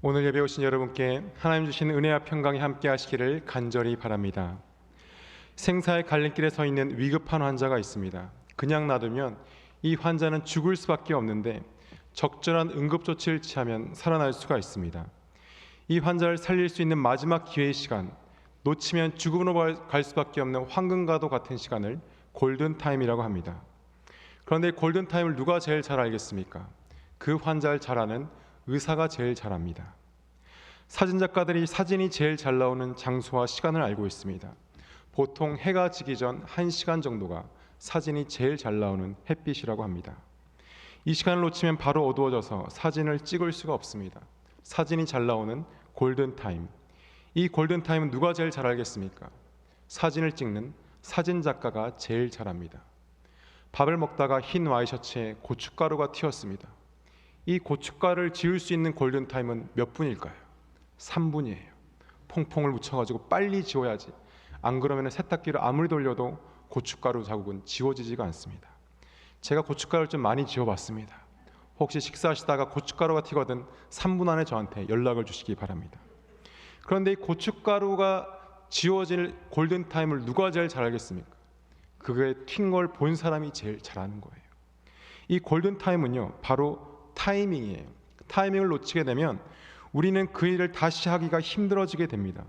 오늘 예배 오신 여러분께 하나님 주신 은혜와 평강이 함께 하시기를 간절히 바랍니다. 생사의 갈림길에 서 있는 위급한 환자가 있습니다. 그냥 놔두면 이 환자는 죽을 수밖에 없는데 적절한 응급조치를 취하면 살아날 수가 있습니다. 이 환자를 살릴 수 있는 마지막 기회의 시간, 놓치면 죽음으로 갈 수밖에 없는 황금과도 같은 시간을 골든타임이라고 합니다. 그런데 골든타임을 누가 제일 잘 알겠습니까? 그 환자를 잘 아는 의사가 제일 잘 압니다. 사진작가들이 사진이 제일 잘 나오는 장소와 시간을 알고 있습니다. 보통 해가 지기 전 1시간 정도가 사진이 제일 잘 나오는 햇빛이라고 합니다. 이 시간을 놓치면 바로 어두워져서 사진을 찍을 수가 없습니다. 사진이 잘 나오는 골든타임. 이 골든타임은 누가 제일 잘 알겠습니까? 사진을 찍는 사진작가가 제일 잘 압니다. 밥을 먹다가 흰 와이셔츠에 고춧가루가 튀었습니다. 이 고춧가루를 지울 수 있는 골든타임은 몇 분일까요? 3분이에요. 퐁퐁을 묻혀가지고 빨리 지워야지. 안 그러면 세탁기를 아무리 돌려도 고춧가루 자국은 지워지지가 않습니다. 제가 고춧가루를 좀 많이 지워봤습니다. 혹시 식사하시다가 고춧가루가 튀거든 3분 안에 저한테 연락을 주시기 바랍니다. 그런데 이 고춧가루가 지워질 골든타임을 누가 제일 잘 알겠습니까? 그게 튄 걸 본 사람이 제일 잘 아는 거예요. 이 골든타임은요, 바로 타이밍이에요. 타이밍을 놓치게 되면 우리는 그 일을 다시 하기가 힘들어지게 됩니다.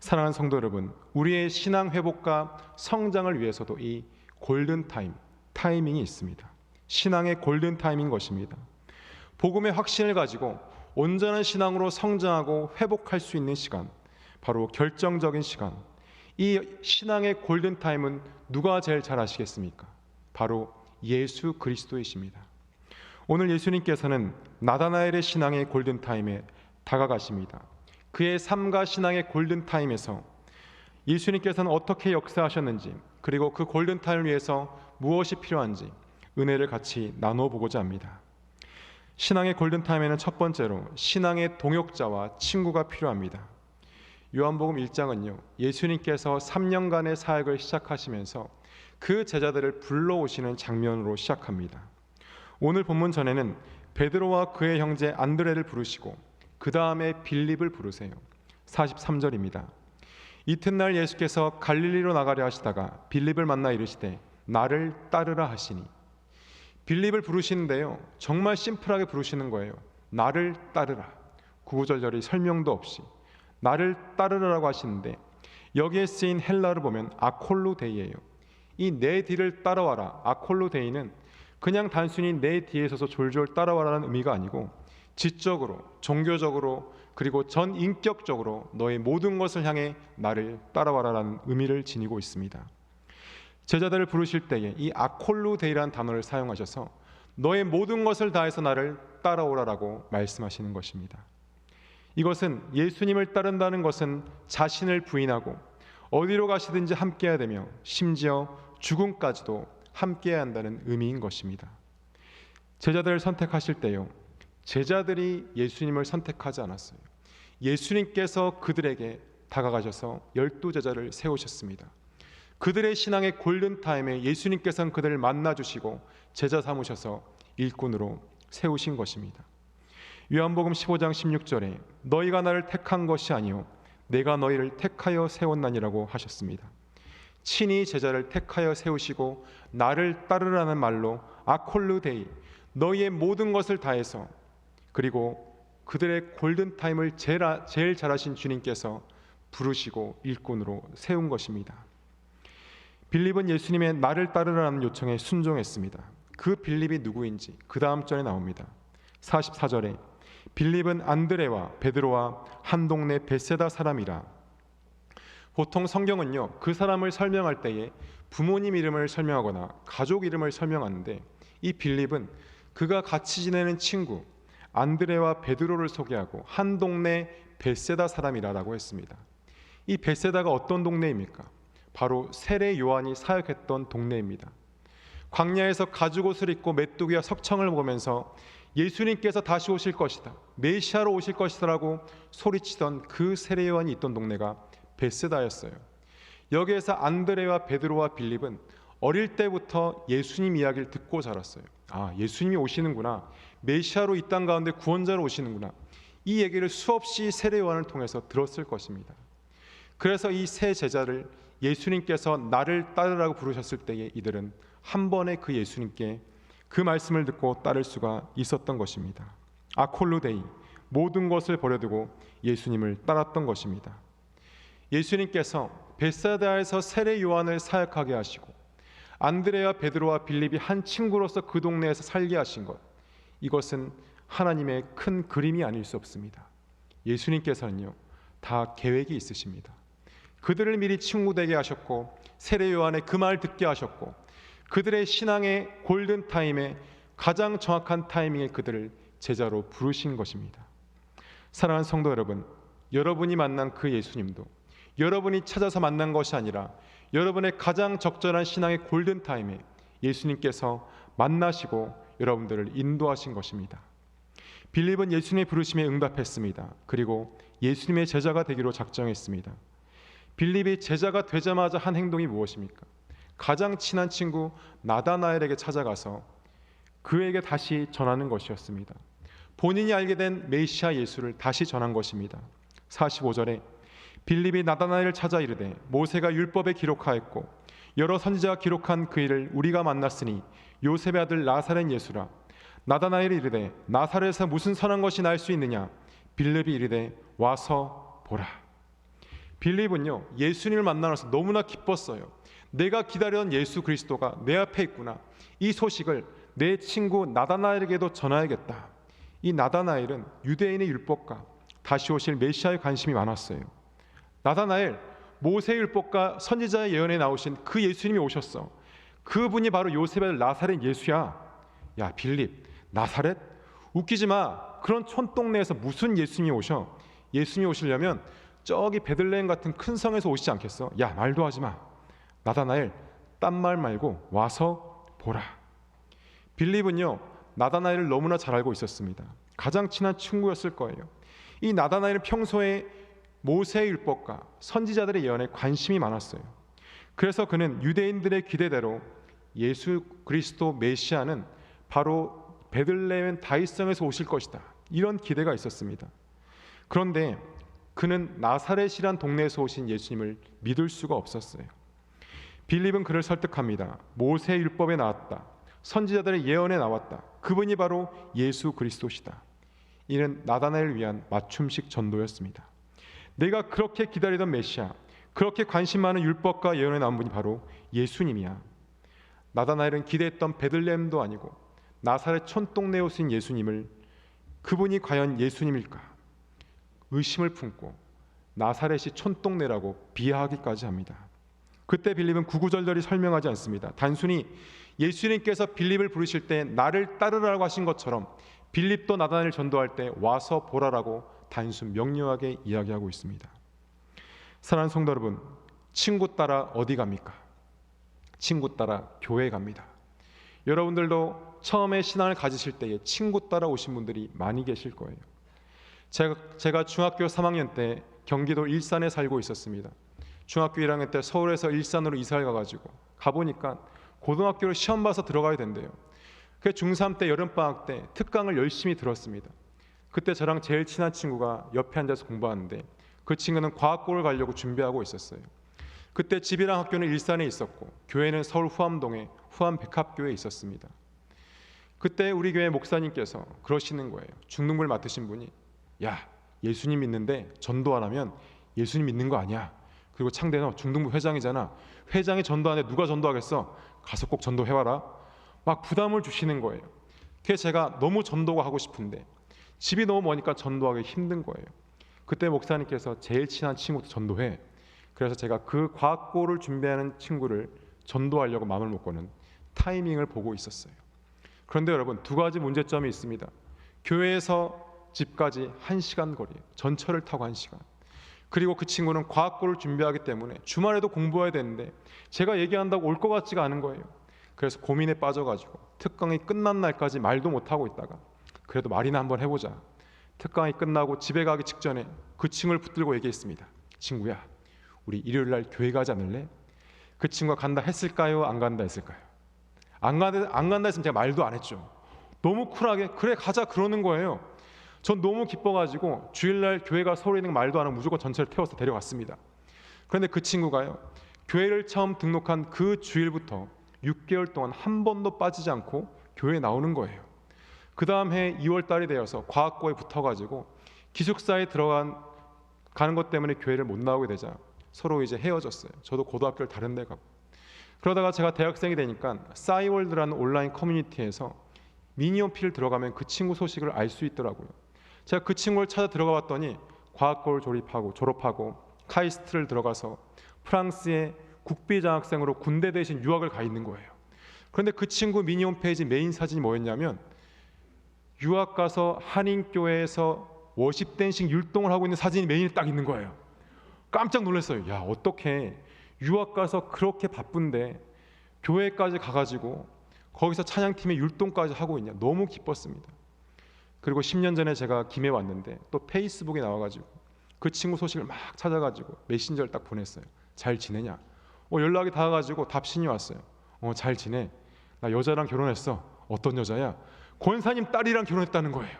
사랑하는 성도 여러분, 우리의 신앙 회복과 성장을 위해서도 이 골든타임, 타이밍이 있습니다. 신앙의 골든타임인 것입니다. 복음의 확신을 가지고 온전한 신앙으로 성장하고 회복할 수 있는 시간, 바로 결정적인 시간. 이 신앙의 골든타임은 누가 제일 잘 아시겠습니까? 바로 예수 그리스도이십니다. 오늘 예수님께서는 나다나엘의 신앙의 골든타임에 다가가십니다. 그의 삶과 신앙의 골든타임에서 예수님께서는 어떻게 역사하셨는지, 그리고 그 골든타임을 위해서 무엇이 필요한지 은혜를 같이 나눠보고자 합니다. 신앙의 골든타임에는 첫 번째로 신앙의 동역자와 친구가 필요합니다. 요한복음 1장은요, 예수님께서 3년간의 사역을 시작하시면서 그 제자들을 불러오시는 장면으로 시작합니다. 오늘 본문 전에는 베드로와 그의 형제 안드레를 부르시고 그 다음에 빌립을 부르세요. 43절입니다. 이튿날 예수께서 갈릴리로 나가려 하시다가 빌립을 만나 이르시되 나를 따르라 하시니, 빌립을 부르시는데요, 정말 심플하게 부르시는 거예요. 나를 따르라. 구구절절히 설명도 없이 나를 따르라고 하시는데, 여기에 쓰인 헬라어를 보면 아콜로데이예요. 이 내 뒤를 따라와라. 아콜로데이는 그냥 단순히 내 뒤에 서서 졸졸 따라와라는 의미가 아니고 지적으로, 종교적으로, 그리고 전 인격적으로 너의 모든 것을 향해 나를 따라와라라는 의미를 지니고 있습니다. 제자들을 부르실 때에 이 아콜로데이라는 단어를 사용하셔서 너의 모든 것을 다해서 나를 따라오라라고 말씀하시는 것입니다. 이것은 예수님을 따른다는 것은 자신을 부인하고 어디로 가시든지 함께해야 되며 심지어 죽음까지도 함께해야 한다는 의미인 것입니다. 제자들을 선택하실 때요, 제자들이 예수님을 선택하지 않았어요. 예수님께서 그들에게 다가가셔서 12제자를 세우셨습니다. 그들의 신앙의 골든타임에 예수님께서는 그들을 만나주시고 제자 삼으셔서 일꾼으로 세우신 것입니다. 요한복음 15장 16절에 너희가 나를 택한 것이 아니요 내가 너희를 택하여 세웠나니라고 하셨습니다. 친히 제자를 택하여 세우시고 나를 따르라는 말로 아콜루데이, 너희의 모든 것을 다해서, 그리고 그들의 골든타임을 제일 잘하신 주님께서 부르시고 일꾼으로 세운 것입니다. 빌립은 예수님의 나를 따르라는 요청에 순종했습니다. 그 빌립이 누구인지 그 다음 절에 나옵니다. 44절에 빌립은 안드레와 베드로와 한 동네 베세다 사람이라. 보통 성경은요, 그 사람을 설명할 때에 부모님 이름을 설명하거나 가족 이름을 설명하는데, 이 빌립은 그가 같이 지내는 친구 안드레와 베드로를 소개하고 한 동네 베세다 사람이라고 했습니다. 이 베세다가 어떤 동네입니까? 바로 세례 요한이 사역했던 동네입니다. 광야에서 가죽옷을 입고 메뚜기와 석청을 보면서 예수님께서 다시 오실 것이다, 메시아로 오실 것이다라고 소리치던 그 세례 요한이 있던 동네가 베세다였어요. 여기에서 안드레와 베드로와 빌립은 어릴 때부터 예수님 이야기를 듣고 자랐어요. 아, 예수님이 오시는구나, 메시아로 이 땅 가운데 구원자로 오시는구나, 이 얘기를 수없이 세례 요한을 통해서 들었을 것입니다. 그래서 이 세 제자를 예수님께서 나를 따르라고 부르셨을 때에 이들은 한 번에 그 예수님께 그 말씀을 듣고 따를 수가 있었던 것입니다. 아콜루데이, 모든 것을 버려두고 예수님을 따랐던 것입니다. 예수님께서 벳사다에서 세례 요한을 사역하게 하시고 안드레와 베드로와 빌립이 한 친구로서 그 동네에서 살게 하신 것, 이것은 하나님의 큰 그림이 아닐 수 없습니다. 예수님께서는요, 다 계획이 있으십니다. 그들을 미리 친구 되게 하셨고 세례 요한의 그 말 듣게 하셨고 그들의 신앙의 골든 타임에 가장 정확한 타이밍에 그들을 제자로 부르신 것입니다. 사랑하는 성도 여러분, 여러분이 만난 그 예수님도 여러분이 찾아서 만난 것이 아니라 여러분의 가장 적절한 신앙의 골든 타임에 예수님께서 만나시고 여러분들을 인도하신 것입니다. 빌립은 예수님의 부르심에 응답했습니다. 그리고 예수님의 제자가 되기로 작정했습니다. 빌립이 제자가 되자마자 한 행동이 무엇입니까? 가장 친한 친구 나다나엘에게 찾아가서 그에게 다시 전하는 것이었습니다. 본인이 알게 된 메시아 예수를 다시 전한 것입니다. 45절에 빌립이 나다나엘을 찾아 이르되 모세가 율법에 기록하였고 여러 선지자가 기록한 그 일을 우리가 만났으니 요셉의 아들 나사렛 예수라. 나다나엘이 이르되 나사렛에서 무슨 선한 것이 날 수 있느냐? 빌립이 이르되 와서 보라. 빌립은요, 예수님을 만나서 너무나 기뻤어요. 내가 기다렸던 예수 그리스도가 내 앞에 있구나. 이 소식을 내 친구 나다나엘에게도 전해야겠다. 이 나다나엘은 유대인의 율법과 다시 오실 메시아에 관심이 많았어요. 나다나엘, 모세의 율법과 선지자의 예언에 나오신 그 예수님이 오셨어. 그분이 바로 요셉의 아들 나사렛 예수야. 야, 빌립, 나사렛? 웃기지 마. 그런 촌동네에서 무슨 예수님이 오셔? 예수님이 오시려면 저기 베들레헴 같은 큰 성에서 오시지 않겠어? 야, 말도 하지 마. 나다나엘, 딴 말 말고 와서 보라. 빌립은요, 나다나엘을 너무나 잘 알고 있었습니다. 가장 친한 친구였을 거예요. 이 나다나엘은 평소에 모세의 율법과 선지자들의 예언에 관심이 많았어요. 그래서 그는 유대인들의 기대대로 예수 그리스도 메시아는 바로 베들레헴 다윗성에서 오실 것이다, 이런 기대가 있었습니다. 그런데 그는 나사렛이란 동네에서 오신 예수님을 믿을 수가 없었어요. 빌립은 그를 설득합니다. 모세의 율법에 나왔다, 선지자들의 예언에 나왔다, 그분이 바로 예수 그리스도시다. 이는 나다나엘을 위한 맞춤식 전도였습니다. 내가 그렇게 기다리던 메시아, 그렇게 관심 많은 율법과 예언에 나온 분이 바로 예수님이야. 나다나엘은 기대했던 베들레헴도 아니고 나사렛 촌동네에 오신 예수님을, 그분이 과연 예수님일까 의심을 품고 나사렛이 촌동네라고 비하하기까지 합니다. 그때 빌립은 구구절절히 설명하지 않습니다. 단순히 예수님께서 빌립을 부르실 때 나를 따르라고 하신 것처럼 빌립도 나다나엘을 전도할 때 와서 보라라고 단순 명료하게 이야기하고 있습니다. 사랑하는 성도 여러분, 친구 따라 어디 갑니까? 친구 따라 교회 갑니다. 여러분들도 처음에 신앙을 가지실 때에 친구 따라 오신 분들이 많이 계실 거예요. 제가 중학교 3학년 때 경기도 일산에 살고 있었습니다. 중학교 1학년 때 서울에서 일산으로 이사를 가보니까 고등학교를 시험 봐서 들어가야 된대요. 그래서 중3 때 여름방학 때 특강을 열심히 들었습니다. 그때 저랑 제일 친한 친구가 옆에 앉아서 공부하는데 그 친구는 과학고를 가려고 준비하고 있었어요. 그때 집이랑 학교는 일산에 있었고 교회는 서울 후암동에 후암백합교회에 있었습니다. 그때 우리 교회 목사님께서 그러시는 거예요. 중등부를 맡으신 분이, 야, 예수님 믿는데 전도 안 하면 예수님 믿는 거 아니야. 그리고 창대 너 중등부 회장이잖아. 회장이 전도하는데 누가 전도하겠어? 가서 꼭 전도해와라. 막 부담을 주시는 거예요. 그래서 제가 너무 전도가 하고 싶은데 집이 너무 머니까 전도하기 힘든 거예요. 그때 목사님께서 제일 친한 친구도 전도해. 그래서 제가 그 과학고를 준비하는 친구를 전도하려고 마음을 먹고는 타이밍을 보고 있었어요. 그런데 여러분, 두 가지 문제점이 있습니다. 교회에서 집까지 1시간 거리, 전철을 타고 1시간. 그리고 그 친구는 과학고를 준비하기 때문에 주말에도 공부해야 되는데 제가 얘기한다고 올 것 같지가 않은 거예요. 그래서 고민에 빠져가지고 특강이 끝난 날까지 말도 못하고 있다가 그래도 말이나 한번 해보자. 특강이 끝나고 집에 가기 직전에 그 친구를 붙들고 얘기했습니다. 친구야, 우리 일요일 날 교회 가지 않을래? 그 친구가 간다 했을까요? 안 간다 했을까요? 안 간다 했으면 제가 말도 안 했죠. 너무 쿨하게 그래 가자 그러는 거예요. 전 너무 기뻐가지고 주일날 교회가 서울에 있는 거 말도 안 하고 무조건 전철 태워서 데려갔습니다. 그런데 그 친구가요, 교회를 처음 등록한 그 주일부터 6개월 동안 한 번도 빠지지 않고 교회에 나오는 거예요. 그 다음 해 2월 달이 되어서 과학고에 붙어가지고 기숙사에 가는 것 때문에 교회를 못 나오게 되자 서로 이제 헤어졌어요. 저도 고등학교를 다른 데 가고. 그러다가 제가 대학생이 되니까 싸이월드라는 온라인 커뮤니티에서 미니홈피를 들어가면 그 친구 소식을 알 수 있더라고요. 제가 그 친구를 찾아 들어가 봤더니 과학고를 졸업하고 카이스트를 들어가서 프랑스의 국비장학생으로 군대 대신 유학을 가 있는 거예요. 그런데 그 친구 미니 홈페이지 메인 사진이 뭐였냐면 유학 가서 한인교회에서 워십 댄싱 율동을 하고 있는 사진이 메인에 딱 있는 거예요. 깜짝 놀랐어요. 야, 어떻게 유학 가서 그렇게 바쁜데 교회까지 가가지고 거기서 찬양팀의 율동까지 하고 있냐. 너무 기뻤습니다. 그리고 10년 전에 제가 김해 왔는데 또 페이스북에 나와가지고 그 친구 소식을 막 찾아가지고 메신저를 딱 보냈어요. 잘 지내냐? 연락이 닿아가지고 답신이 왔어요. 잘 지내. 나 여자랑 결혼했어. 어떤 여자야? 권사님 딸이랑 결혼했다는 거예요.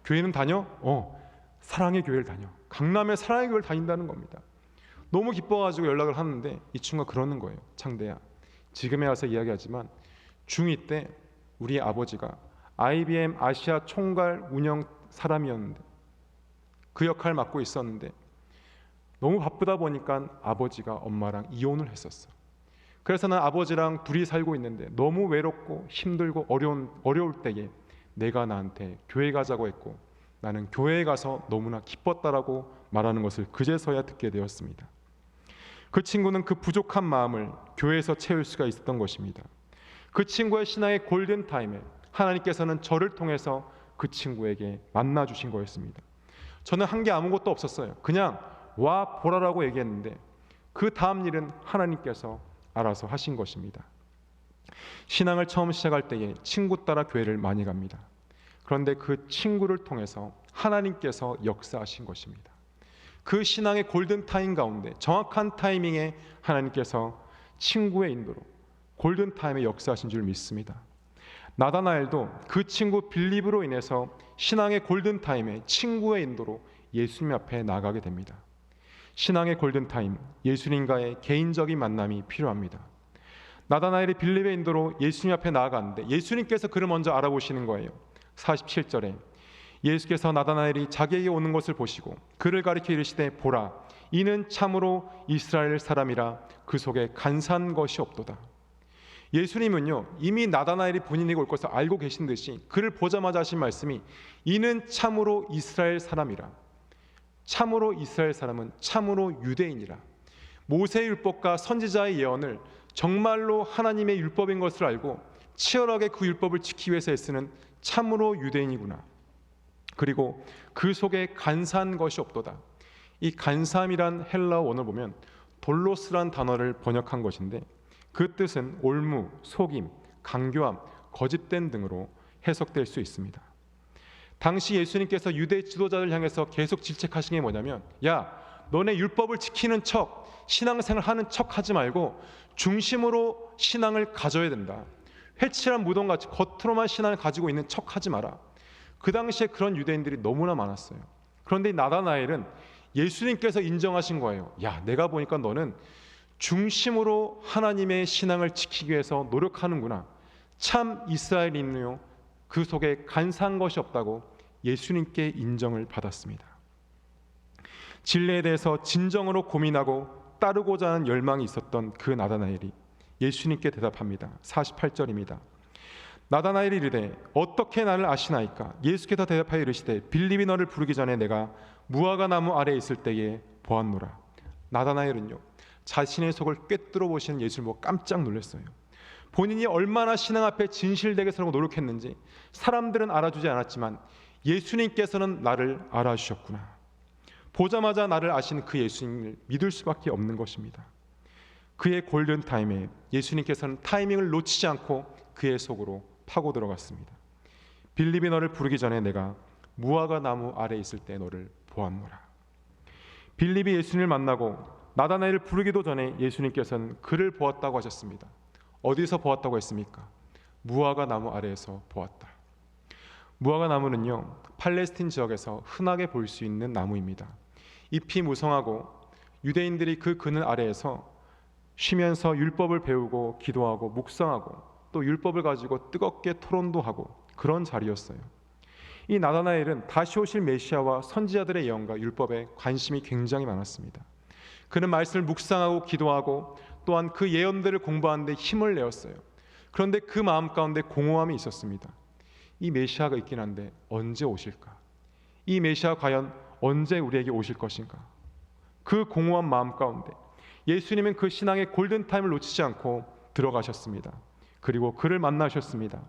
교회는 다녀? 사랑의 교회를 다녀. 강남의 사랑의 교회를 다닌다는 겁니다. 너무 기뻐가지고 연락을 하는데 이 친구가 그러는 거예요. 창대야, 지금에 와서 이야기하지만 중2 때 우리 아버지가 IBM 아시아 총괄 운영 사람이었는데 그 역할을 맡고 있었는데 너무 바쁘다 보니까 아버지가 엄마랑 이혼을 했었어. 그래서 난 아버지랑 둘이 살고 있는데 너무 외롭고 힘들고 어려울 때에 내가 나한테 교회 가자고 했고 나는 교회에 가서 너무나 기뻤다라고 말하는 것을 그제서야 듣게 되었습니다. 그 친구는 그 부족한 마음을 교회에서 채울 수가 있었던 것입니다. 그 친구의 신앙의 골든타임에 하나님께서는 저를 통해서 그 친구에게 만나 주신 거였습니다. 저는 한 게 아무것도 없었어요. 그냥 와 보라라고 얘기했는데 그 다음 일은 하나님께서 알아서 하신 것입니다. 신앙을 처음 시작할 때에 친구 따라 교회를 많이 갑니다. 그런데 그 친구를 통해서 하나님께서 역사하신 것입니다. 그 신앙의 골든타임 가운데 정확한 타이밍에 하나님께서 친구의 인도로 골든타임에 역사하신 줄 믿습니다. 나다나엘도 그 친구 빌립으로 인해서 신앙의 골든타임에 친구의 인도로 예수님 앞에 나가게 됩니다. 신앙의 골든타임, 예수님과의 개인적인 만남이 필요합니다. 나다나엘이 빌립의 인도로 예수님 앞에 나아갔는데 예수님께서 그를 먼저 알아보시는 거예요. 47절에 예수께서 나다나엘이 자기에게 오는 것을 보시고 그를 가리켜 이르시되 보라, 이는 참으로 이스라엘 사람이라 그 속에 간사한 것이 없도다. 예수님은요 이미 나다나엘이 본인에게 올 것을 알고 계신 듯이 그를 보자마자 하신 말씀이 이는 참으로 이스라엘 사람이라. 참으로 이스라엘 사람은 참으로 유대인이라. 모세의 율법과 선지자의 예언을 정말로 하나님의 율법인 것을 알고 치열하게 그 율법을 지키기 위해서 애쓰는 참으로 유대인이구나. 그리고 그 속에 간사한 것이 없도다. 이 간사함이란 헬라어 원어를 보면 돌로스란 단어를 번역한 것인데 그 뜻은 올무, 속임, 강교함, 거짓된 등으로 해석될 수 있습니다. 당시 예수님께서 유대 지도자들 향해서 계속 질책하신 게 뭐냐면 야, 너네 율법을 지키는 척, 신앙생활 하는 척 하지 말고 중심으로 신앙을 가져야 된다. 회칠한 무덤같이 겉으로만 신앙을 가지고 있는 척 하지 마라. 그 당시에 그런 유대인들이 너무나 많았어요. 그런데 나다나엘은 예수님께서 인정하신 거예요. 야, 내가 보니까 너는 중심으로 하나님의 신앙을 지키기 위해서 노력하는구나. 참 이스라엘인이요 그 속에 간사한 것이 없다고 예수님께 인정을 받았습니다. 진리에 대해서 진정으로 고민하고 따르고자 하는 열망이 있었던 그 나다나엘이 예수님께 대답합니다. 48절입니다. 나다나엘이 이르되 어떻게 나를 아시나이까? 예수께서 대답하여 이르시되 빌립이 너를 부르기 전에 내가 무화과 나무 아래에 있을 때에 보았노라. 나다나엘은요 자신의 속을 꿰뚫어 보시는 예수를 보고 깜짝 놀랐어요. 본인이 얼마나 신앙 앞에 진실되게 살고 노력했는지 사람들은 알아주지 않았지만 예수님께서는 나를 알아주셨구나. 보자마자 나를 아시는 그 예수님을 믿을 수밖에 없는 것입니다. 그의 골든타임에 예수님께서는 타이밍을 놓치지 않고 그의 속으로 파고 들어갔습니다. 빌립이 너를 부르기 전에 내가 무화과 나무 아래에 있을 때 너를 보았노라. 빌립이 예수님을 만나고 나다나엘을 부르기도 전에 예수님께서는 그를 보았다고 하셨습니다. 어디서 보았다고 했습니까? 무화과 나무 아래에서 보았다. 무화과 나무는요 팔레스틴 지역에서 흔하게 볼 수 있는 나무입니다. 잎이 무성하고 유대인들이 그 그늘 아래에서 쉬면서 율법을 배우고 기도하고 묵상하고 또 율법을 가지고 뜨겁게 토론도 하고 그런 자리였어요. 이 나다나엘은 다시 오실 메시아와 선지자들의 예언과 율법에 관심이 굉장히 많았습니다. 그는 말씀을 묵상하고 기도하고 또한 그 예언들을 공부하는 데 힘을 내었어요. 그런데 그 마음 가운데 공허함이 있었습니다. 이 메시아가 있긴 한데 언제 오실까? 이 메시아 과연 언제 우리에게 오실 것인가? 그 공허한 마음 가운데 예수님은 그 신앙의 골든타임을 놓치지 않고 들어가셨습니다. 그리고 그를 만나셨습니다.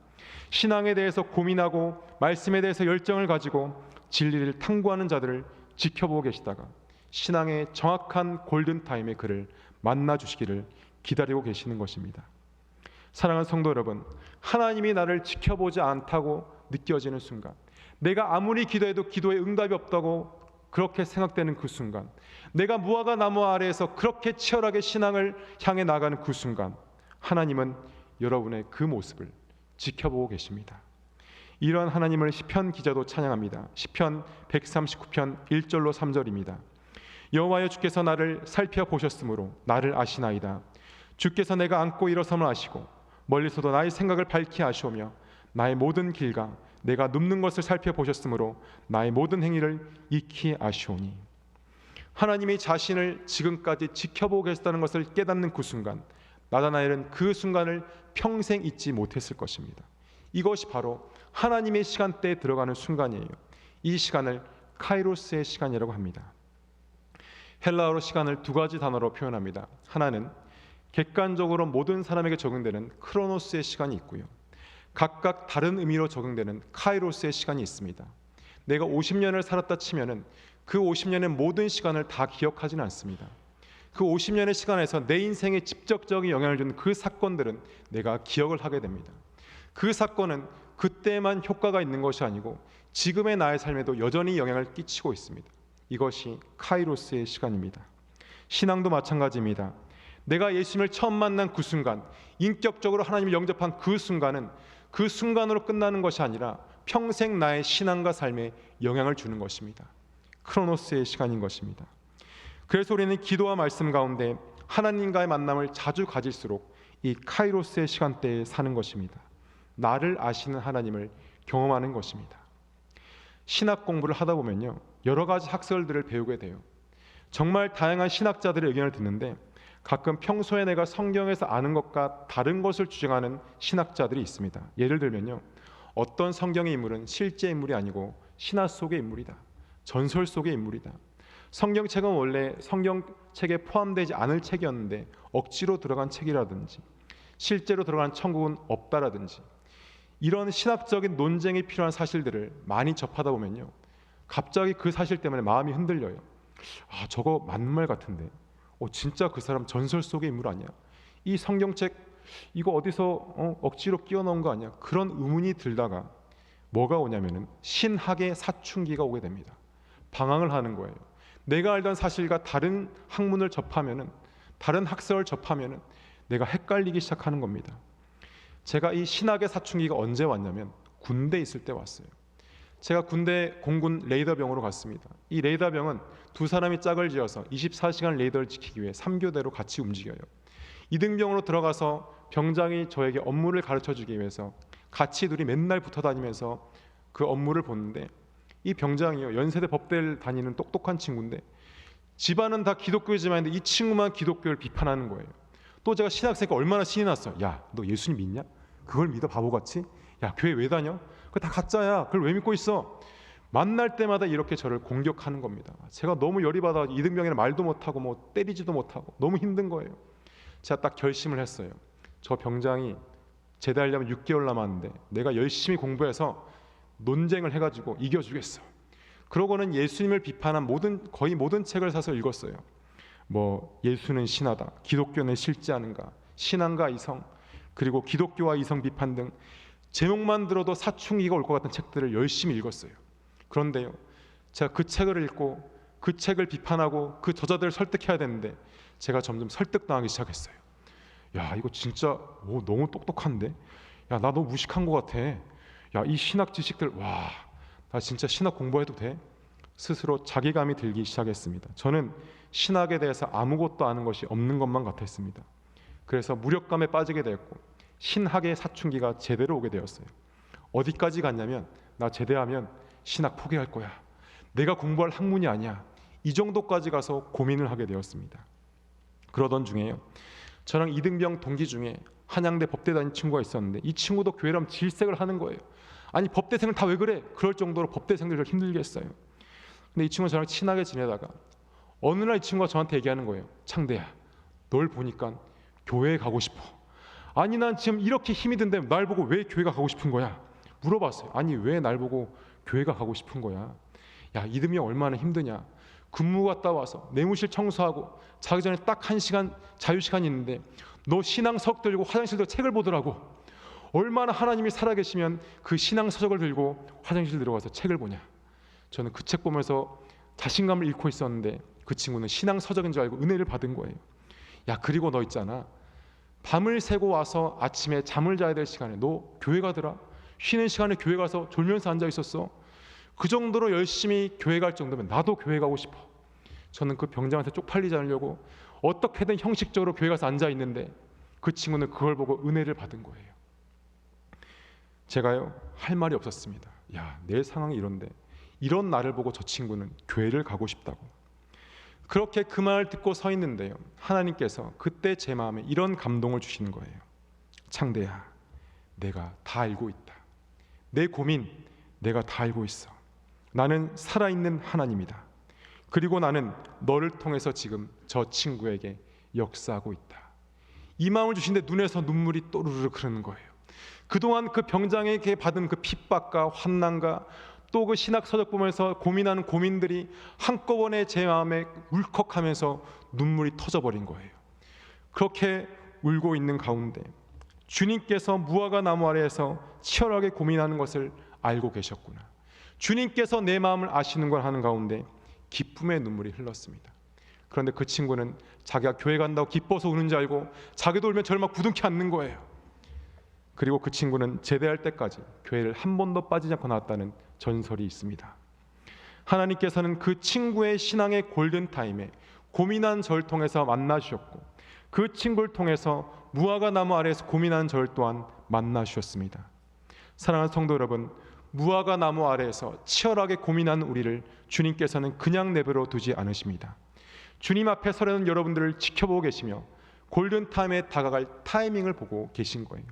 신앙에 대해서 고민하고 말씀에 대해서 열정을 가지고 진리를 탐구하는 자들을 지켜보고 계시다가 신앙의 정확한 골든타임에 그를 만나주시기를 기다리고 계시는 것입니다. 사랑하는 성도 여러분, 하나님이 나를 지켜보지 않다고 느껴지는 순간, 내가 아무리 기도해도 기도에 응답이 없다고 그렇게 생각되는 그 순간, 내가 무화과 나무 아래에서 그렇게 치열하게 신앙을 향해 나가는 그 순간, 하나님은 여러분의 그 모습을 지켜보고 계십니다. 이러한 하나님을 시편 기자도 찬양합니다. 시편 139편 1절로 3절입니다. 여호와여, 주께서 나를 살펴보셨으므로 나를 아시나이다. 주께서 내가 앉고 일어섬을 아시고 멀리서도 나의 생각을 밝히 아시오며 나의 모든 길과 내가 눕는 것을 살펴보셨으므로 나의 모든 행위를 익히 아시오니. 하나님이 자신을 지금까지 지켜보고 계셨다는 것을 깨닫는 그 순간, 나다나엘은 그 순간을 평생 잊지 못했을 것입니다. 이것이 바로 하나님의 시간대에 들어가는 순간이에요. 이 시간을 카이로스의 시간이라고 합니다. 헬라어로 시간을 두 가지 단어로 표현합니다. 하나는 객관적으로 모든 사람에게 적용되는 크로노스의 시간이 있고요, 각각 다른 의미로 적용되는 카이로스의 시간이 있습니다. 내가 50년을 살았다 치면은 그 50년의 모든 시간을 다 기억하지는 않습니다. 그 50년의 시간에서 내 인생에 직접적인 영향을 준 그 사건들은 내가 기억을 하게 됩니다. 그 사건은 그때만 효과가 있는 것이 아니고 지금의 나의 삶에도 여전히 영향을 끼치고 있습니다. 이것이 카이로스의 시간입니다. 신앙도 마찬가지입니다. 내가 예수님을 처음 만난 그 순간, 인격적으로 하나님을 영접한 그 순간은 그 순간으로 끝나는 것이 아니라 평생 나의 신앙과 삶에 영향을 주는 것입니다. 크로노스의 시간인 것입니다. 그래서 우리는 기도와 말씀 가운데 하나님과의 만남을 자주 가질수록 이 카이로스의 시간대에 사는 것입니다. 나를 아시는 하나님을 경험하는 것입니다. 신학 공부를 하다 보면요, 여러 가지 학설들을 배우게 돼요. 정말 다양한 신학자들의 의견을 듣는데 가끔 평소에 내가 성경에서 아는 것과 다른 것을 주장하는 신학자들이 있습니다. 예를 들면요, 어떤 성경의 인물은 실제 인물이 아니고 신화 속의 인물이다, 전설 속의 인물이다, 성경책은 원래 성경책에 포함되지 않을 책이었는데 억지로 들어간 책이라든지 실제로 들어간 천국은 없다라든지, 이런 신학적인 논쟁이 필요한 사실들을 많이 접하다 보면요, 갑자기 그 사실 때문에 마음이 흔들려요. 아, 저거 맞는 말 같은데, 진짜 그 사람 전설 속의 인물 아니야? 이 성경책 이거 어디서 억지로 끼워 넣은 거 아니야? 그런 의문이 들다가 뭐가 오냐면은 신학의 사춘기가 오게 됩니다. 방황을 하는 거예요. 내가 알던 사실과 다른 학문을 접하면은, 다른 학설을 접하면은 내가 헷갈리기 시작하는 겁니다. 제가 이 신학의 사춘기가 언제 왔냐면 군대에 있을 때 왔어요. 제가 군대 공군 레이더병으로 갔습니다. 이 레이더병은 두 사람이 짝을 지어서 24시간 레이더를 지키기 위해 3교대로 같이 움직여요. 이등병으로 들어가서 병장이 저에게 업무를 가르쳐주기 위해서 같이 둘이 맨날 붙어 다니면서 그 업무를 보는데, 이 병장이요, 연세대 법대를 다니는 똑똑한 친구인데 집안은 다 기독교이지만 이 친구만 기독교를 비판하는 거예요. 또 제가 신학생이니까 얼마나 신이 났어. 야, 너 예수님 믿냐? 그걸 믿어, 바보같이? 야, 교회 왜 다녀? 그거 다 가짜야. 그걸 왜 믿고 있어? 만날 때마다 이렇게 저를 공격하는 겁니다. 제가 너무 열이 받아 이등병이랑 말도 못하고 뭐 때리지도 못하고 너무 힘든 거예요. 제가 딱 결심을 했어요. 저 병장이 제대하려면 6개월 남았는데 내가 열심히 공부해서 논쟁을 해가지고 이겨주겠어. 그러고는 예수님을 비판한 거의 모든 책을 사서 읽었어요. 뭐 예수는 신하다, 기독교는 실제하는가, 신앙과 이성, 그리고 기독교와 이성 비판 등 제목만 들어도 사춘기가 올 것 같은 책들을 열심히 읽었어요. 그런데요, 제가 그 책을 읽고 그 책을 비판하고 그 저자들을 설득해야 되는데 제가 점점 설득당하기 시작했어요. 야, 이거 진짜 너무 똑똑한데? 야, 나 너무 무식한 것 같아. 야, 이 신학 지식들, 와, 나 진짜 신학 공부해도 돼? 스스로 자괴감이 들기 시작했습니다. 저는 신학에 대해서 아무것도 아는 것이 없는 것만 같았습니다. 그래서 무력감에 빠지게 되었고 신학의 사춘기가 제대로 오게 되었어요. 어디까지 갔냐면 나 제대하면 신학 포기할 거야. 내가 공부할 학문이 아니야. 이 정도까지 가서 고민을 하게 되었습니다. 그러던 중에요. 저랑 이등병 동기 중에 한양대 법대 다닌 친구가 있었는데 이 친구도 교회라면 질색을 하는 거예요. 아니 법대생을 다 왜 그래? 그럴 정도로 법대생들을 힘들게 했어요. 근데 이 친구가 저랑 친하게 지내다가 어느 날 이 친구가 저한테 얘기하는 거예요. 창대야, 널 보니까 교회에 가고 싶어. 아니 난 지금 이렇게 힘이 든데 날 보고 왜 교회가 가고 싶은 거야? 물어봤어요. 아니 왜 날 보고 교회가 가고 싶은 거야? 야, 이듬이 얼마나 힘드냐. 근무 갔다 와서 내무실 청소하고 자기 전에 딱 1시간 자유시간이 있는데 너 신앙서적 들고 화장실 들어 책을 보더라고. 얼마나 하나님이 살아계시면 그 신앙서적을 들고 화장실 들어가서 책을 보냐. 저는 그 책 보면서 자신감을 잃고 있었는데 그 친구는 신앙서적인 줄 알고 은혜를 받은 거예요. 야, 그리고 너 있잖아. 밤을 새고 와서 아침에 잠을 자야 될 시간에 너 교회 가더라. 쉬는 시간에 교회 가서 졸면서 앉아 있었어. 그 정도로 열심히 교회 갈 정도면 나도 교회 가고 싶어. 저는 그 병장한테 쪽팔리지 않으려고 어떻게든 형식적으로 교회 가서 앉아 있는데 그 친구는 그걸 보고 은혜를 받은 거예요. 제가요 할 말이 없었습니다. 야, 내 상황이 이런데 이런 나를 보고 저 친구는 교회를 가고 싶다고. 그렇게 그 말을 듣고 서 있는데요, 하나님께서 그때 제 마음에 이런 감동을 주시는 거예요. 창대야, 내가 다 알고 있다. 내 고민 내가 다 알고 있어. 나는 살아있는 하나님이다. 그리고 나는 너를 통해서 지금 저 친구에게 역사하고 있다. 이 마음을 주신데 눈에서 눈물이 또르르 흐르는 거예요. 그동안 그 병장에게 받은 그 핍박과 환난과 또 그 신학서적 보면서 고민하는 고민들이 한꺼번에 제 마음에 울컥하면서 눈물이 터져버린 거예요. 그렇게 울고 있는 가운데 주님께서 무화과 나무 아래에서 치열하게 고민하는 것을 알고 계셨구나. 주님께서 내 마음을 아시는 걸 하는 가운데 기쁨의 눈물이 흘렀습니다. 그런데 그 친구는 자기가 교회 간다고 기뻐서 우는 줄 알고 자기도 울면 저를 막 부둥켜 안는 거예요. 그리고 그 친구는 제대할 때까지 교회를 한 번도 빠지지 않고 나왔다는 전설이 있습니다. 하나님께서는 그 친구의 신앙의 골든타임에 고민한 저를 통해서 만나주셨고 그 친구를 통해서 무화과 나무 아래에서 고민한 저를 또한 만나주셨습니다. 사랑하는 성도 여러분, 무화과 나무 아래에서 치열하게 고민한 우리를 주님께서는 그냥 내버려 두지 않으십니다. 주님 앞에 서려는 여러분들을 지켜보고 계시며 골든타임에 다가갈 타이밍을 보고 계신 거예요.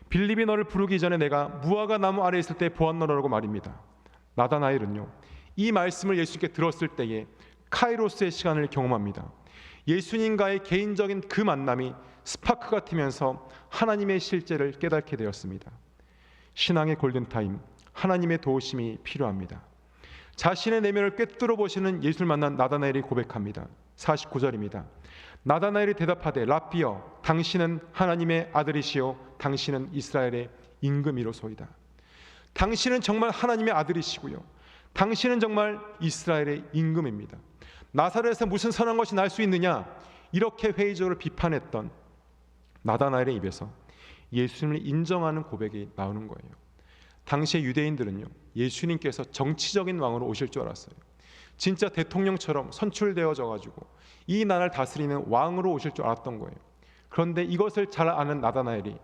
빌립이 너를 부르기 전에 내가 무화과 나무 아래에 있을 때 보았노라고 말입니다. 나다나엘은요, 이 말씀을 예수님께 들었을 때에 카이로스의 시간을 경험합니다. 예수님과의 개인적인 그 만남이 스파크가 튀면서 하나님의 실제를 깨닫게 되었습니다. 신앙의 골든타임, 하나님의 도우심이 필요합니다. 자신의 내면을 꿰뚫어 보시는 예수를 만난 나다나엘이 고백합니다. 49절입니다. 나다나엘이 대답하되 라삐여, 당신은 하나님의 아들이시요 당신은 이스라엘의 임금이로소이다. 당신은 정말 하나님의 아들이시고요, 당신은 정말 이스라엘의 임금입니다. 나사렛에서 무슨 선한 것이 날 수 있느냐, 이렇게 회의적으로 비판했던 나다나엘의 입에서 예수님을 인정하는 고백이 나오는 거예요. 당시의 유대인들은요, 예수님께서 정치적인 왕으로 오실 줄 알았어요. 진짜 대통령처럼 선출되어져 가지고 이 나라를 다스리는 왕으로 오실 줄 알았던 거예요. 그런데 이것을 잘 아는 나다나엘이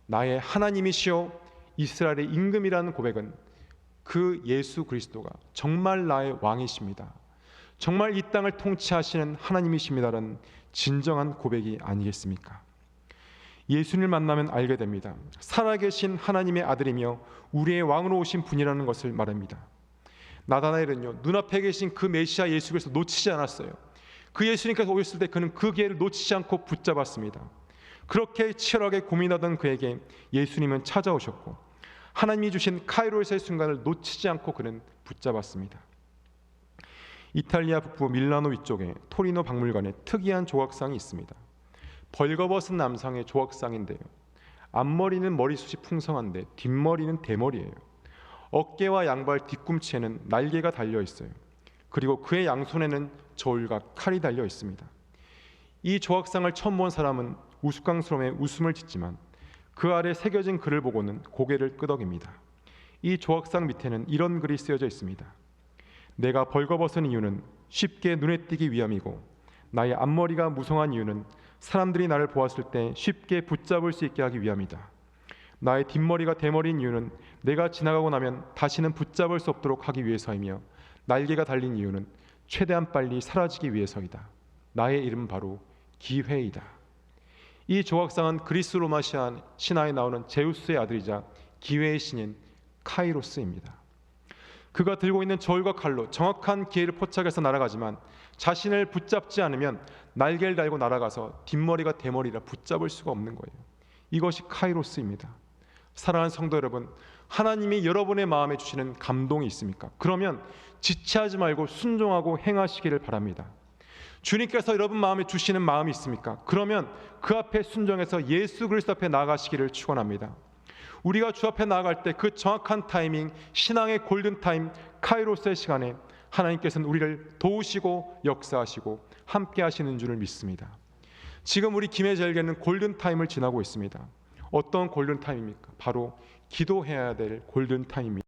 나의 하나님이시오 이스라엘의 임금이라는 고백은 그 예수 그리스도가 정말 나의 왕이십니다, 정말 이 땅을 통치하시는 하나님이십니다라는 진정한 고백이 아니겠습니까? 예수님을 만나면 알게 됩니다. 살아계신 하나님의 아들이며 우리의 왕으로 오신 분이라는 것을 말합니다. 나다나엘은요, 눈앞에 계신 그 메시아 예수 그리스도 놓치지 않았어요. 그 예수님께서 오셨을 때 그는 그 기회를 놓치지 않고 붙잡았습니다. 그렇게 치열하게 고민하던 그에게 예수님은 찾아오셨고 하나님이 주신 카이로스의 순간을 놓치지 않고 그는 붙잡았습니다. 이탈리아 북부 밀라노 위쪽에 토리노 박물관에 특이한 조각상이 있습니다. 벌거벗은 남성의 조각상인데요, 앞머리는 머리숱이 풍성한데 뒷머리는 대머리예요. 어깨와 양발 뒤꿈치에는 날개가 달려 있어요. 그리고 그의 양손에는 저울과 칼이 달려 있습니다. 이 조각상을 처음 본 사람은 우스꽝스러움에 웃음을 짓지만 그 아래 새겨진 글을 보고는 고개를 끄덕입니다. 이 조각상 밑에는 이런 글이 쓰여져 있습니다. 내가 벌거벗은 이유는 쉽게 눈에 띄기 위함이고 나의 앞머리가 무성한 이유는 사람들이 나를 보았을 때 쉽게 붙잡을 수 있게 하기 위함이다. 나의 뒷머리가 대머리인 이유는 내가 지나가고 나면 다시는 붙잡을 수 없도록 하기 위해서이며 날개가 달린 이유는 최대한 빨리 사라지기 위해서이다. 나의 이름은 바로 기회이다. 이 조각상은 그리스 로마 신화에 나오는 제우스의 아들이자 기회의 신인 카이로스입니다. 그가 들고 있는 저울과 칼로 정확한 기회를 포착해서 날아가지만 자신을 붙잡지 않으면 날개를 달고 날아가서 뒷머리가 대머리라 붙잡을 수가 없는 거예요. 이것이 카이로스입니다. 사랑하는 성도 여러분, 하나님이 여러분의 마음에 주시는 감동이 있습니까? 그러면 지체하지 말고 순종하고 행하시기를 바랍니다. 주님께서 여러분 마음에 주시는 마음이 있습니까? 그러면 그 앞에 순종해서 예수 그리스도 앞에 나아가시기를 축원합니다. 우리가 주 앞에 나아갈 때 그 정확한 타이밍, 신앙의 골든타임, 카이로스의 시간에 하나님께서는 우리를 도우시고 역사하시고 함께 하시는 줄을 믿습니다. 지금 우리 김해절개는 골든타임을 지나고 있습니다. 어떤 골든타임입니까? 바로 기도해야 될 골든타임입니다.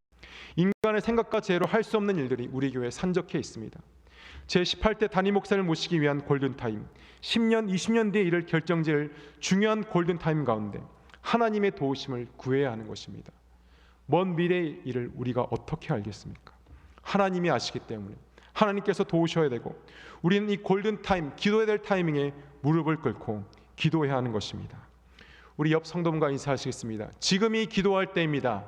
인간의 생각과 지혜로 할 수 없는 일들이 우리 교회에 산적해 있습니다. 제18대 단임 목사를 모시기 위한 골든타임, 10년, 20년 뒤에 이를 결정지을 중요한 골든타임 가운데 하나님의 도우심을 구해야 하는 것입니다. 먼 미래의 일을 우리가 어떻게 알겠습니까? 하나님이 아시기 때문에 하나님께서 도우셔야 되고 우리는 이 골든타임, 기도해야 될 타이밍에 무릎을 꿇고 기도해야 하는 것입니다. 우리 옆 성도분과 인사하시겠습니다. 지금이 기도할 때입니다.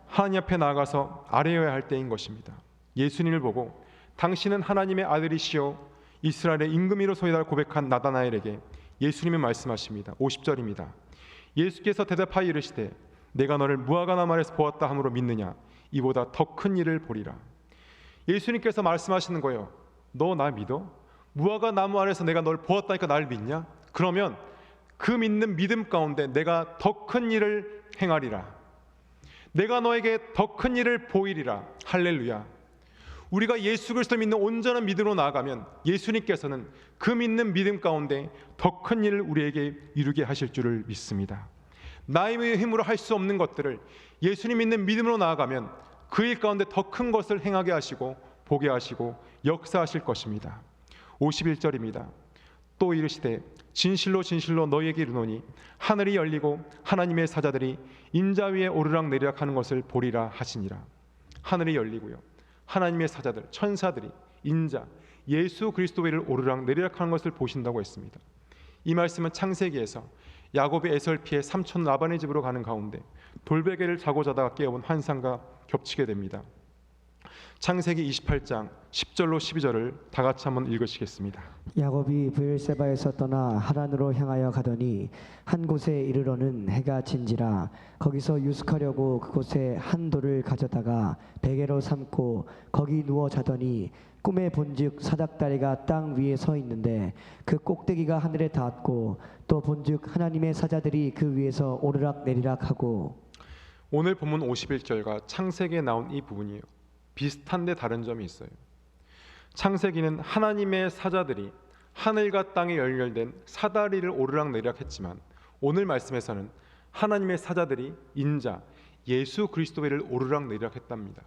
하나님 앞에 나아가서 아뢰어야 할 때인 것입니다. 예수님을 보고 당신은 하나님의 아들이시오 이스라엘의 임금이로 소이다 고백한 나다나엘에게 예수님이 말씀하십니다. 50절입니다. 예수께서 대답하여 이르시되 내가 너를 무화과 나무 아래서 보았다 함으로 믿느냐 이보다 더 큰 일을 보리라. 예수님께서 말씀하시는 거예요. 너 나 믿어? 무화과 나무 아래서 내가 너를 보았다니까 나를 믿냐? 그러면 그 믿는 믿음 가운데 내가 더 큰 일을 행하리라. 내가 너에게 더 큰 일을 보이리라. 할렐루야. 우리가 예수 그리스도를 믿는 온전한 믿음으로 나아가면 예수님께서는 그 믿는 믿음 가운데 더 큰 일을 우리에게 이루게 하실 줄을 믿습니다. 나의 힘으로 할 수 없는 것들을 예수님 믿는 믿음으로 나아가면 그 일 가운데 더 큰 것을 행하게 하시고 보게 하시고 역사하실 것입니다. 51절입니다. 또 이르시되 진실로 진실로 너희에게 이르노니 하늘이 열리고 하나님의 사자들이 인자 위에 오르락 내리락 하는 것을 보리라 하시니라. 하늘이 열리고요. 하나님의 사자들, 천사들이 인자, 예수 그리스도 위를 오르락 내리락 하는 것을 보신다고 했습니다. 이 말씀은 창세기에서 야곱이 에설피의 삼촌 라반의 집으로 가는 가운데 돌베개를 자고 자다가 깨어본 환상과 겹치게 됩니다. 창세기 28장 10절로 12절을 다 같이 한번 읽으시겠습니다. 야곱이 브엘세바에서 떠나 하란으로 향하여 가더니 한 곳에 이르러는 해가 진지라 거기서 유숙하려고 그곳에 한 돌을 가져다가 베개로 삼고 거기 누워 자더니 꿈에 본즉 사닥다리가 땅 위에 서 있는데 그 꼭대기가 하늘에 닿았고 또 본즉 하나님의 사자들이 그 위에서 오르락 내리락 하고. 오늘 본문 51절과 창세기에 나온 이 부분이요 비슷한데 다른 점이 있어요. 창세기는 하나님의 사자들이 하늘과 땅에 연결된 사다리를 오르락 내리락 했지만 오늘 말씀에서는 하나님의 사자들이 인자 예수 그리스도를 오르락 내리락 했답니다.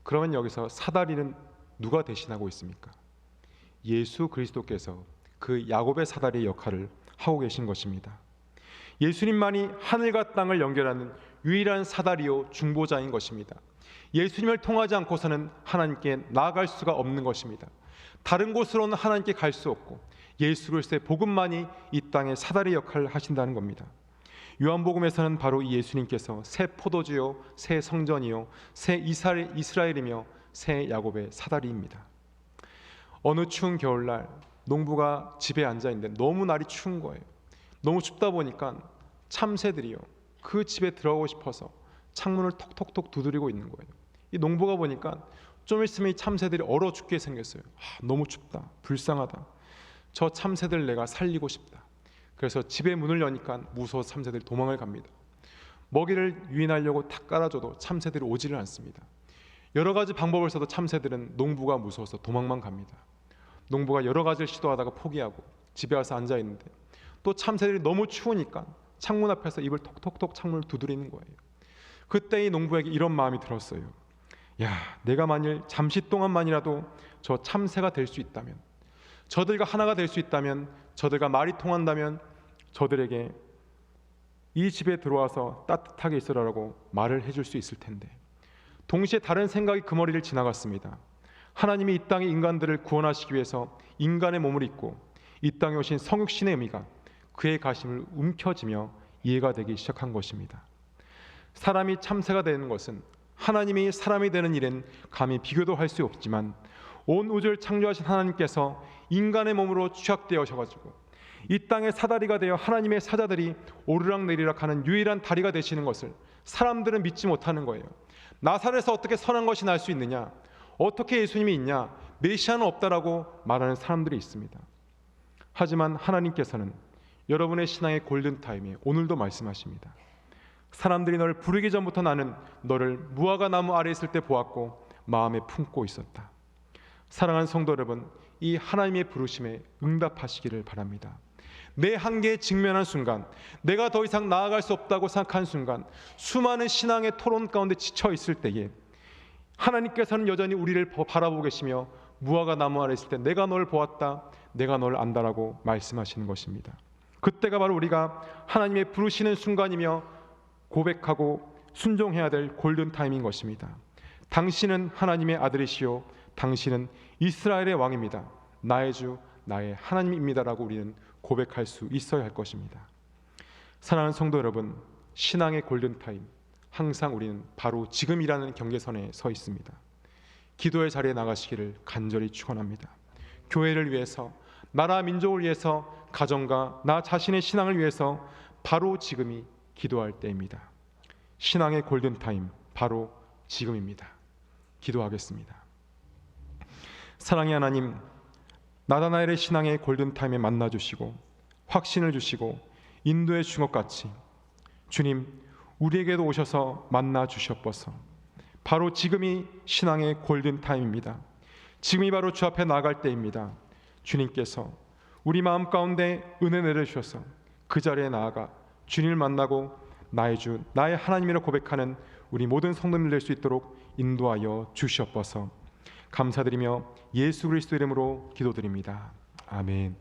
그러면 여기서 사다리는 누가 대신하고 있습니까? 예수 그리스도께서 그 야곱의 사다리의 역할을 하고 계신 것입니다. 예수님만이 하늘과 땅을 연결하는 유일한 사다리요 중보자인 것입니다. 예수님을 통하지 않고서는 하나님께 나아갈 수가 없는 것입니다. 다른 곳으로는 하나님께 갈 수 없고 예수 그리스도의 복음만이 이 땅의 사다리 역할을 하신다는 겁니다. 요한복음에서는 바로 이 예수님께서 새 포도주요 새 성전이요 새 이스라엘이며 새 야곱의 사다리입니다. 어느 추운 겨울날 농부가 집에 앉아 있는데 너무 날이 추운 거예요. 너무 춥다 보니까 참새들이요 그 집에 들어가고 싶어서 창문을 톡톡톡 두드리고 있는 거예요. 이 농부가 보니까 좀 있으면 이 참새들이 얼어 죽게 생겼어요. 너무 춥다, 불쌍하다. 저 참새들 내가 살리고 싶다. 그래서 집에 문을 여니까 무서워서 참새들이 도망을 갑니다. 먹이를 유인하려고 탁 깔아줘도 참새들이 오지를 않습니다. 여러 가지 방법을 써도 참새들은 농부가 무서워서 도망만 갑니다. 농부가 여러 가지를 시도하다가 포기하고 집에 와서 앉아 있는데 또 참새들이 너무 추우니까 창문 앞에서 입을 톡톡톡 창문을 두드리는 거예요. 그때 이 농부에게 이런 마음이 들었어요. 야, 내가 만일 잠시 동안만이라도 저 참새가 될 수 있다면, 저들과 하나가 될 수 있다면, 저들과 말이 통한다면 저들에게 이 집에 들어와서 따뜻하게 있으라고 말을 해줄 수 있을 텐데. 동시에 다른 생각이 그 머리를 지나갔습니다. 하나님이 이 땅의 인간들을 구원하시기 위해서 인간의 몸을 입고 이 땅에 오신 성육신의 의미가 그의 가심을 움켜쥐며 이해가 되기 시작한 것입니다. 사람이 참새가 되는 것은 하나님이 사람이 되는 일엔 감히 비교도 할 수 없지만, 온 우주를 창조하신 하나님께서 인간의 몸으로 취약되어 오셔가지고 이 땅의 사다리가 되어 하나님의 사자들이 오르락내리락 하는 유일한 다리가 되시는 것을 사람들은 믿지 못하는 거예요. 나사렛에서 어떻게 선한 것이 날 수 있느냐, 어떻게 예수님이 있냐, 메시아는 없다라고 말하는 사람들이 있습니다. 하지만 하나님께서는 여러분의 신앙의 골든타임에 오늘도 말씀하십니다. 사람들이 너를 부르기 전부터 나는 너를 무화과 나무 아래 있을 때 보았고 마음에 품고 있었다. 사랑하는 성도 여러분, 이 하나님의 부르심에 응답하시기를 바랍니다. 내 한계에 직면한 순간, 내가 더 이상 나아갈 수 없다고 생각한 순간, 수많은 신앙의 토론 가운데 지쳐 있을 때에 하나님께서는 여전히 우리를 바라보고 계시며 무화과 나무 아래 있을 때 내가 널 보았다, 내가 널 안다라고 말씀하시는 것입니다. 그때가 바로 우리가 하나님의 부르시는 순간이며 고백하고 순종해야 될 골든타임인 것입니다. 당신은 하나님의 아들이시요 당신은 이스라엘의 왕입니다. 나의 주 나의 하나님입니다라고 우리는 고백할 수 있어야 할 것입니다. 사랑하는 성도 여러분, 신앙의 골든타임, 항상 우리는 바로 지금이라는 경계선에 서 있습니다. 기도의 자리에 나가시기를 간절히 축원합니다. 교회를 위해서, 나라 민족을 위해서, 가정과 나 자신의 신앙을 위해서 바로 지금이 기도할 때입니다. 신앙의 골든타임, 바로 지금입니다. 기도하겠습니다. 사랑의 하나님, 나다나엘의 신앙의 골든타임에 만나주시고 확신을 주시고 인도해 주신 것 같이 주님, 우리에게도 오셔서 만나 주시옵소서. 바로 지금이 신앙의 골든타임입니다. 지금이 바로 주 앞에 나아갈 때입니다. 주님께서 우리 마음 가운데 은혜 내려주셔서 그 자리에 나아가 주님을 만나고 나의 주, 나의 하나님이라 고백하는 우리 모든 성도님들 될 수 있도록 인도하여 주시옵소서. 감사드리며 예수 그리스도 이름으로 기도드립니다. 아멘.